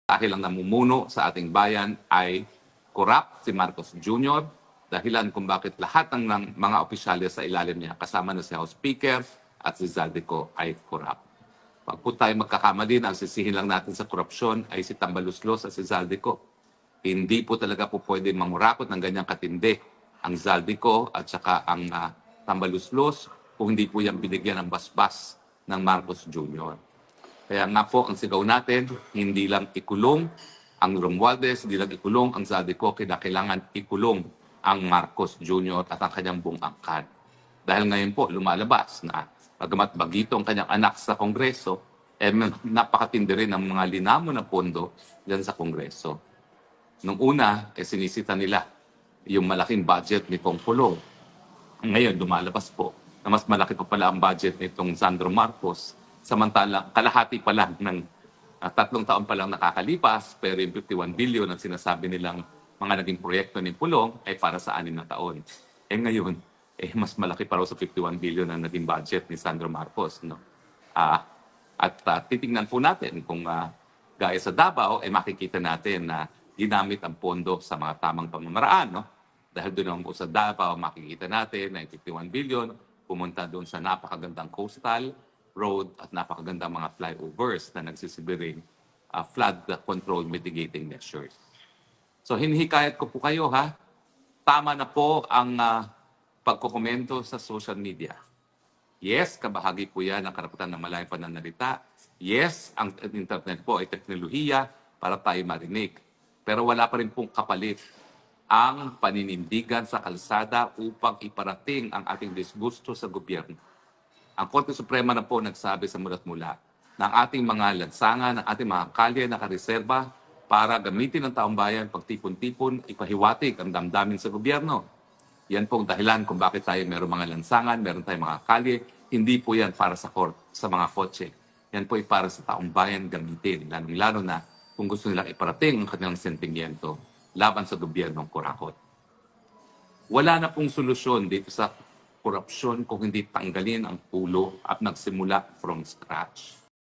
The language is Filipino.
Dahil ang namumuno sa ating bayan ay corrupt si Marcos Jr., dahilan kung bakit lahat ng mga opisyales sa ilalim niya, kasama na si House Speaker at si Zaldico, ay corrupt. Pag po tayo magkakamali, ang sisihin lang natin sa korupsyon ay si Tambaluslos at si Zaldico. Hindi po talaga po pwede mangurakot ng ganyang katindi ang Zaldico at saka ang Tambaluslos kung hindi po yan binigyan ng basbas ng Marcos Jr. Kaya nga po, ang sigaw natin, hindi lang ikulong ang Romualdez, hindi lang ikulong ang Zaldico, kailangan ikulong ang Marcos Jr. at ang kanyang buong angkan. Dahil ngayon po, lumalabas na pagamat bagito ang kanyang anak sa Kongreso, napakatindi rin ang mga linamo na pondo dyan sa Kongreso. Nung una, sinisita nila yung malaking budget ni Pong Pulong. Ngayon, lumalabas po na mas malaki pa pala ang budget nitong Sandro Marcos. Samantalang kalahati pa lang ng 3 taon pa lang nakakalipas, pero yung 51 billion ang sinasabi nilang mga naging proyekto ni Pulong ay para sa 6 na taon. Ngayon, mas malaki pa raw sa 51 billion ang naging budget ni Sandro Marcos. No? Titingnan po natin kung gaya sa Davao, makikita natin na ginamit ang pondo sa mga tamang pamamaraan. No? Dahil doon naman po sa Davao, makikita natin na 51 billion pumunta doon sa napakagandang coastal road at napakagandang mga flyovers na nagsisibiring flood control mitigating measures. So hinihikayat ko po kayo tama na po ang pagkokomento sa social media. Yes, kabahagi po yan ng karapatan ng malayang pananalita. Yes, ang internet po ay teknolohiya para tayo marinig. Pero wala pa rin pong kapalit ang paninindigan sa kalsada upang iparating ang ating disgusto sa gobyerno. Ang Korte Suprema na po nagsabi sa mulat mula ng ating mga lansangan, ng ating mga kalye nakareserba para gamitin ng taong bayan pagtipon-tipon, ipahiwatig ang damdamin sa gobyerno. Yan pong dahilan kung bakit tayo meron mga lansangan, meron tayong mga kalye. Hindi po yan para sa mga kotse. Yan po ay para sa taong bayan gamitin, lalo na kung gusto nilang iparating ang kanilang sentimiento laban sa gobyernong kurakot. Wala na pong solusyon dito sa korupsyon kung hindi tanggalin ang ulo at nagsimula from scratch.